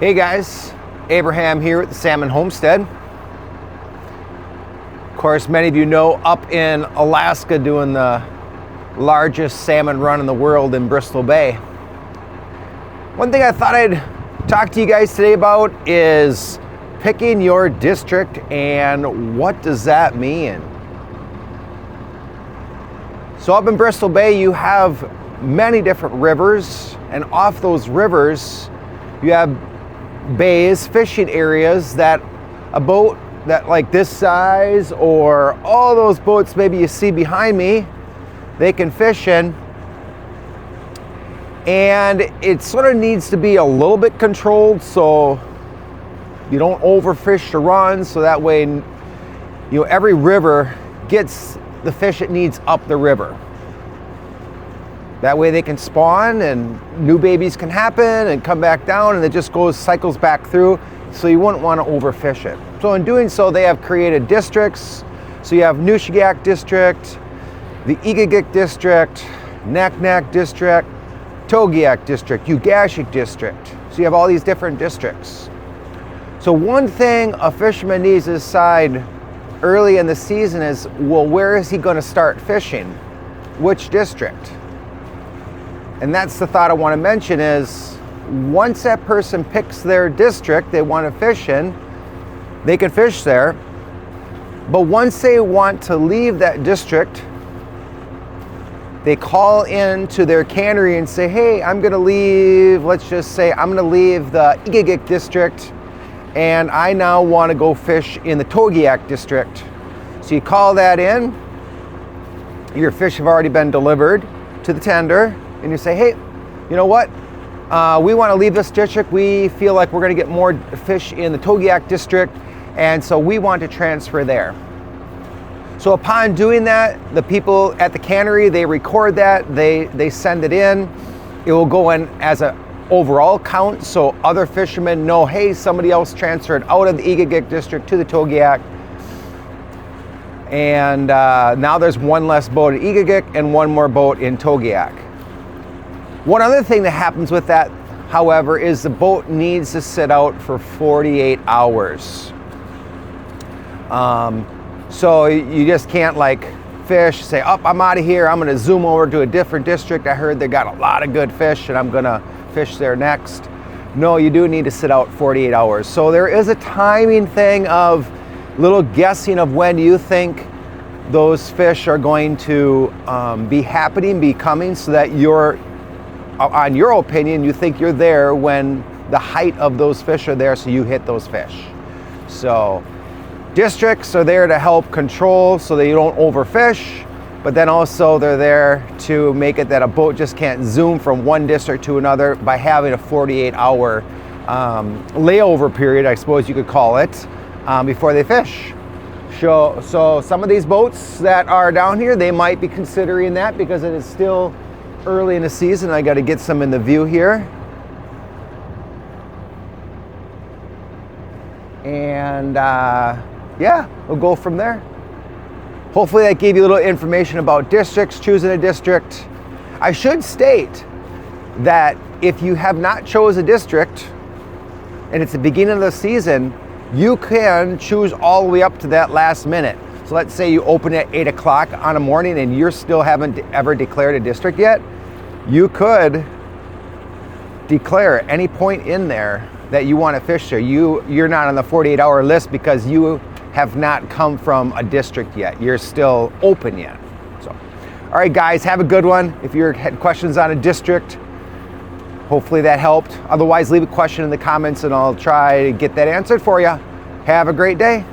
Hey guys, Abraham here at the Salmon Homestead. Of course, many of you know up in Alaska doing the largest salmon run in the world in Bristol Bay. One thing I thought I'd talk to you guys today about is picking your district and what does that mean. So up in Bristol Bay you have many different rivers, and off those rivers you have bays, fishing areas that a boat that like this size or all those boats maybe you see behind me, they can fish in. And it sort of needs to be a little bit controlled so you don't overfish the run, so that way every river gets the fish it needs up the river. That way they can spawn and new babies can happen and come back down, and it just cycles back through, so you wouldn't want to overfish it. So in doing so, they have created districts. So you have Nushagak District, the Igigik District, Naknak District, Togiak District, Ugashik District. So you have all these different districts. So one thing a fisherman needs to decide early in the season is, well, where is he going to start fishing? Which district? And that's the thought I want to mention is, once that person picks their district they want to fish in, they can fish there. But once they want to leave that district, they call in to their cannery and say, hey, I'm going to leave, let's just say I'm going to leave the Igigik district and I now want to go fish in the Togiak district. So you call that in, your fish have already been delivered to the tender, and you say, hey, you know what? We want to leave this district. We feel like we're going to get more fish in the Togiak district, and so we want to transfer there. So upon doing that, the people at the cannery, they record that, they send it in. It will go in as an overall count, so other fishermen know, hey, somebody else transferred out of the Igigik district to the Togiak. And now there's one less boat at Igigik and one more boat in Togiak. One other thing that happens with that, however, is the boat needs to sit out for 48 hours. So you just can't like fish, say, oh, I'm out of here, I'm gonna zoom over to a different district. I heard they got a lot of good fish and I'm gonna fish there next. No, you do need to sit out 48 hours. So there is a timing thing of little guessing of when you think those fish are going to be coming, so that you're, on your opinion, you think you're there when the height of those fish are there, so you hit those fish. So districts are there to help control so that you don't overfish, but then also they're there to make it that a boat just can't zoom from one district to another by having a 48-hour layover period, I suppose you could call it, before they fish. So some of these boats that are down here, they might be considering that because it is still early in the season. I got to get some in the view here. And yeah, we'll go from there. Hopefully that gave you a little information about districts, choosing a district. I should state that if you have not chose a district and it's the beginning of the season, you can choose all the way up to that last minute. So let's say you open at 8 o'clock on a morning and you still haven't ever declared a district yet. You could declare at any point in there that you want to fish there. You're not on the 48-hour list because you have not come from a district yet. You're still open yet. So, all right, guys, have a good one. If you had questions on a district, hopefully that helped. Otherwise, leave a question in the comments and I'll try to get that answered for you. Have a great day.